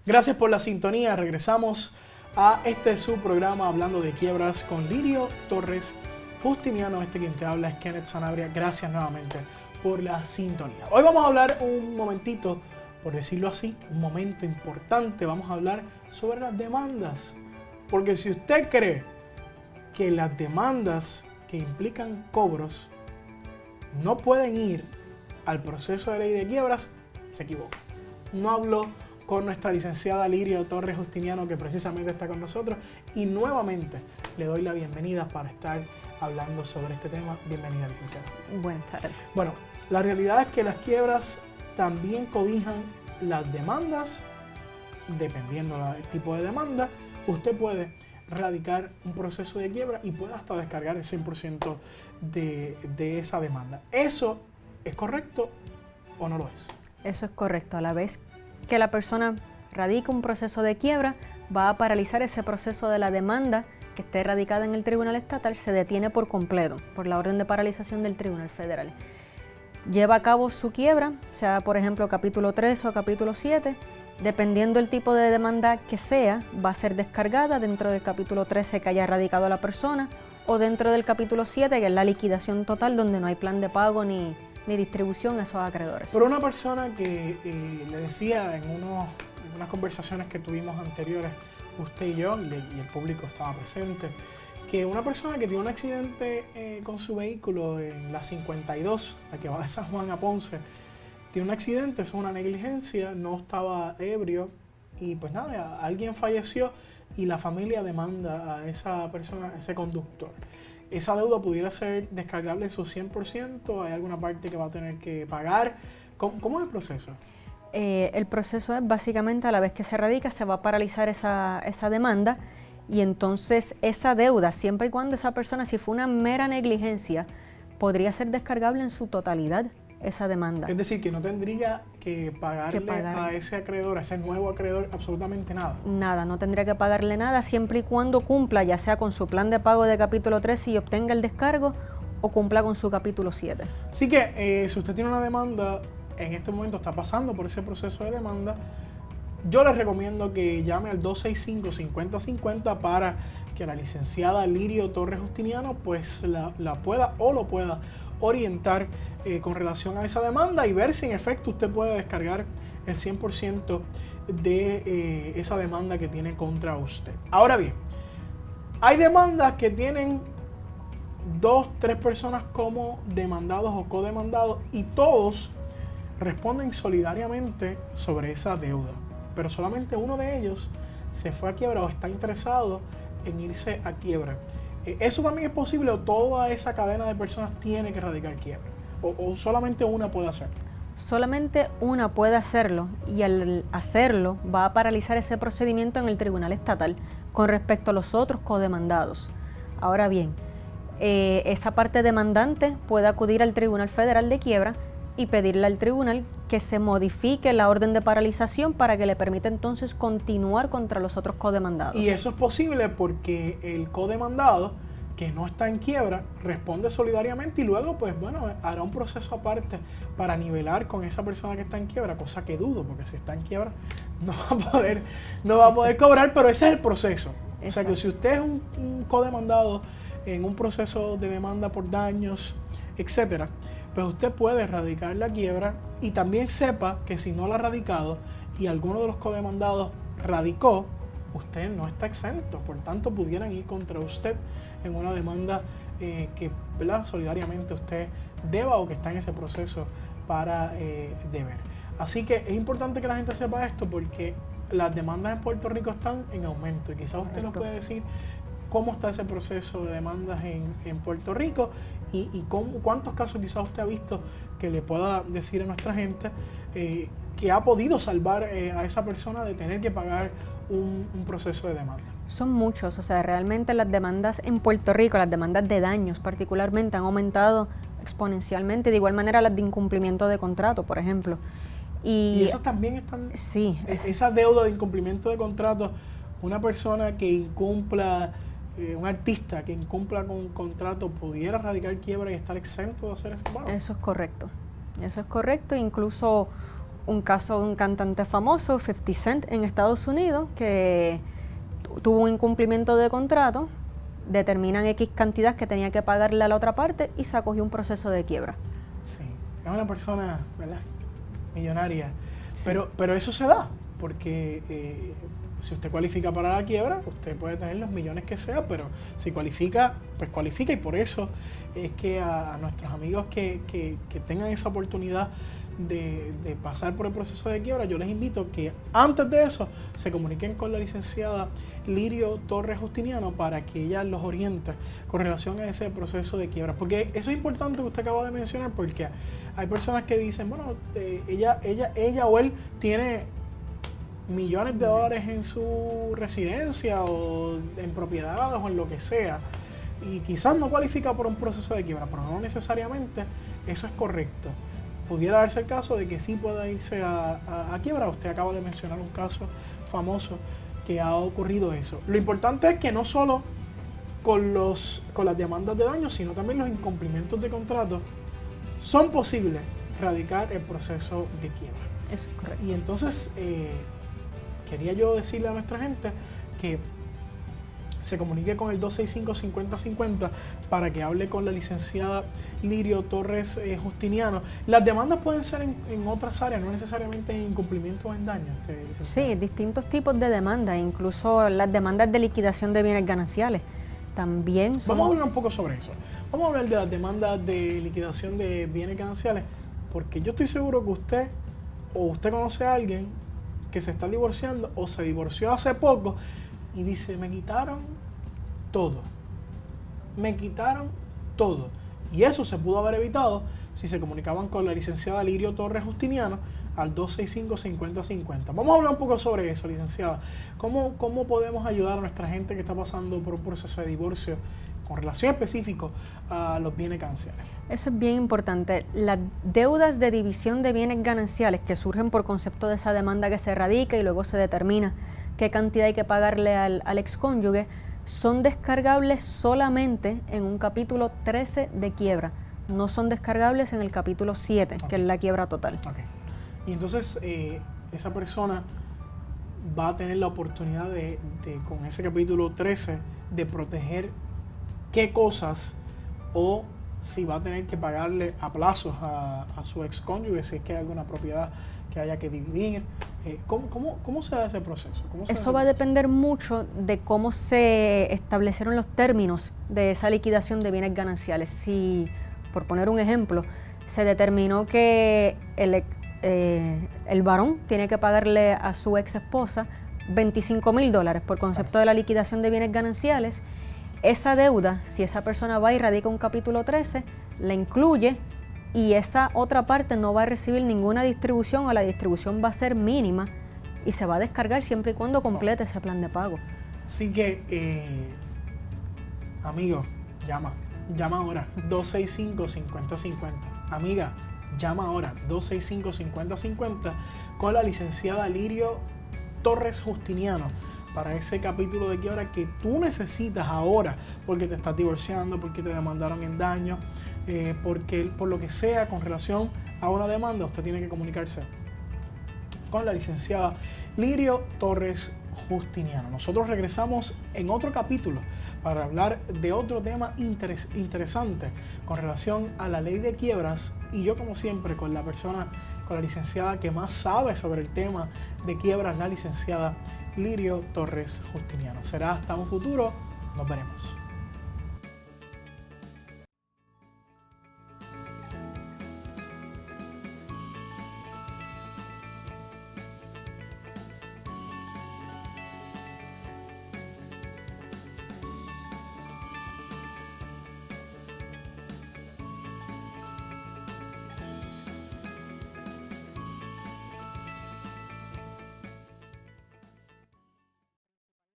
Gracias por la sintonía. Regresamos a su programa Hablando de Quiebras con Lirio Torres Justiniano. Quien te habla es Kenneth Sanabria. Gracias nuevamente por la sintonía. Hoy vamos a hablar un momentito, por decirlo así, un momento importante. Vamos a hablar sobre las demandas. Porque si usted cree que las demandas que implican cobros no pueden ir al proceso de ley de quiebras, se equivoca. No hablo con nuestra licenciada Lirio Torres Justiniano, que precisamente está con nosotros, y nuevamente le doy la bienvenida para estar hablando sobre este tema. Bienvenida, licenciada. Buenas tardes. Bueno, la realidad es que las quiebras también cobijan las demandas. Dependiendo del tipo de demanda, usted puede radicar un proceso de quiebra y puede hasta descargar el 100% de esa demanda. ¿Eso es correcto o no lo es? Eso es correcto. A la vez que la persona radica un proceso de quiebra, va a paralizar ese proceso de la demanda que esté radicada en el Tribunal Estatal, se detiene por completo por la orden de paralización del Tribunal Federal. Lleva a cabo su quiebra, sea por ejemplo capítulo 3 o capítulo 7, dependiendo del tipo de demanda que sea, va a ser descargada dentro del capítulo 13 que haya radicado la persona o dentro del capítulo 7, que es la liquidación total, donde no hay plan de pago ni distribución a esos acreedores. Pero una persona que le decía en unas conversaciones que tuvimos anteriores, usted y yo, y el público estaba presente, que una persona que tiene un accidente con su vehículo en la 52, la que va de San Juan a Ponce, tiene un accidente, eso es una negligencia, no estaba ebrio y pues nada, alguien falleció y la familia demanda a esa persona, a ese conductor. ¿Esa deuda pudiera ser descargable en su 100%? ¿Hay alguna parte que va a tener que pagar? ¿Cómo es el proceso? El proceso es básicamente a la vez que se radica, se va a paralizar esa demanda y entonces esa deuda, siempre y cuando esa persona, si fue una mera negligencia, podría ser descargable en su totalidad esa demanda. Es decir, que no tendría que pagarle a ese acreedor, a ese nuevo acreedor, absolutamente nada. Nada, no tendría que pagarle nada siempre y cuando cumpla, ya sea con su plan de pago de capítulo 3 y obtenga el descargo, o cumpla con su capítulo 7. Así que si usted tiene una demanda, en este momento está pasando por ese proceso de demanda, yo les recomiendo que llame al 265-5050 para que la licenciada Lirio Torres Justiniano pues la pueda o lo pueda orientar con relación a esa demanda y ver si en efecto usted puede descargar el 100% de esa demanda que tiene contra usted. Ahora bien, hay demandas que tienen 2, 3 personas como demandados o codemandados y todos responden solidariamente sobre esa deuda, pero solamente uno de ellos se fue a quiebra o está interesado en irse a quiebra. ¿Eso también es posible o toda esa cadena de personas tiene que radicar quiebra? ¿O solamente una puede hacerlo? Solamente una puede hacerlo y al hacerlo va a paralizar ese procedimiento en el Tribunal Estatal con respecto a los otros codemandados. Ahora bien, esa parte demandante puede acudir al Tribunal Federal de Quiebra y pedirle al tribunal que se modifique la orden de paralización para que le permita entonces continuar contra los otros codemandados. Y eso es posible porque el codemandado, que no está en quiebra, responde solidariamente y luego, pues bueno, hará un proceso aparte para nivelar con esa persona que está en quiebra, cosa que dudo, porque si está en quiebra no va a poder cobrar, pero ese es el proceso. Exacto. O sea que si usted es un codemandado en un proceso de demanda por daños, etcétera, pues usted puede radicar la quiebra y también sepa que si no la ha radicado y alguno de los codemandados radicó, usted no está exento. Por tanto, pudieran ir contra usted en una demanda que, ¿verdad?, solidariamente usted deba o que está en ese proceso para deber. Así que es importante que la gente sepa esto porque las demandas en Puerto Rico están en aumento y quizás usted nos puede decir cómo está ese proceso de demandas en Puerto Rico y cuántos casos quizás usted ha visto que le pueda decir a nuestra gente que ha podido salvar a esa persona de tener que pagar un proceso de demanda. Son muchos, o sea, realmente las demandas en Puerto Rico, las demandas de daños particularmente, han aumentado exponencialmente, de igual manera las de incumplimiento de contrato, por ejemplo. Y esas también están... Sí. Esa deuda de incumplimiento de contrato, una persona que incumpla, un artista que incumpla con un contrato, ¿pudiera radicar quiebra y estar exento de hacer ese pago? Eso es correcto, incluso un caso de un cantante famoso, 50 Cent, en Estados Unidos, que tuvo un incumplimiento de contrato, determinan X cantidad que tenía que pagarle a la otra parte y se acogió un proceso de quiebra. Sí, es una persona, ¿verdad?, millonaria. Sí. Pero eso se da, porque si usted cualifica para la quiebra, usted puede tener los millones que sea, pero si cualifica, pues cualifica, y por eso es que a nuestros amigos que tengan esa oportunidad de pasar por el proceso de quiebra, yo les invito que antes de eso se comuniquen con la licenciada Lirio Torres Justiniano para que ella los oriente con relación a ese proceso de quiebra, porque eso es importante que usted acaba de mencionar, porque hay personas que dicen, bueno, ella o él tiene millones de dólares en su residencia o en propiedades o en lo que sea, y quizás no cualifica por un proceso de quiebra, pero no necesariamente eso es correcto. Pudiera darse el caso de que sí pueda irse a quiebra. Usted acaba de mencionar un caso famoso que ha ocurrido eso. Lo importante es que no solo con las demandas de daño, sino también los incumplimientos de contrato son posibles radicar el proceso de quiebra. Eso es correcto. Y entonces quería yo decirle a nuestra gente que se comunique con el 265-5050 para que hable con la licenciada Lirio Torres Justiniano. Las demandas pueden ser en otras áreas, no necesariamente en incumplimiento o en daño. Sí, distintos tipos de demandas, incluso las demandas de liquidación de bienes gananciales. También son... Vamos a hablar un poco sobre eso. Vamos a hablar de las demandas de liquidación de bienes gananciales, porque yo estoy seguro que usted conoce a alguien que se está divorciando o se divorció hace poco y dice, me quitaron todo. Me quitaron todo. Y eso se pudo haber evitado si se comunicaban con la licenciada Lirio Torres Justiniano al 265-5050. Vamos a hablar un poco sobre eso, licenciada. ¿Cómo podemos ayudar a nuestra gente que está pasando por un proceso de divorcio con relación específica a los bienes gananciales? Eso es bien importante. Las deudas de división de bienes gananciales que surgen por concepto de esa demanda que se radica y luego se determina qué cantidad hay que pagarle al excónyuge, son descargables solamente en un capítulo 13 de quiebra. No son descargables en el capítulo 7, que es la quiebra total. Okay. Y entonces esa persona va a tener la oportunidad de, con ese capítulo 13, de proteger qué cosas, o si va a tener que pagarle a plazos a su excónyuge, si es que hay alguna propiedad que haya que dividir. ¿Cómo se da ese proceso? Eso va a depender mucho de cómo se establecieron los términos de esa liquidación de bienes gananciales. Si, por poner un ejemplo, se determinó que el varón tiene que pagarle a su ex esposa $25,000 por concepto de la liquidación de bienes gananciales, esa deuda, si esa persona va y radica un capítulo 13, la incluye, y esa otra parte no va a recibir ninguna distribución, o la distribución va a ser mínima y se va a descargar siempre y cuando complete ese plan de pago. Así que, amigo, llama ahora, 265-5050. Amiga, llama ahora, 265-5050, con la licenciada Lirio Torres Justiniano, para ese capítulo de quiebra que tú necesitas ahora, porque te estás divorciando, porque te demandaron en daño, porque por lo que sea con relación a una demanda, usted tiene que comunicarse con la licenciada Lirio Torres Justiniano. Nosotros regresamos en otro capítulo para hablar de otro tema interesante con relación a la ley de quiebras, y yo, como siempre, con la licenciada que más sabe sobre el tema de quiebras, la licenciada Lirio Torres Justiniano. Será hasta un futuro. Nos veremos.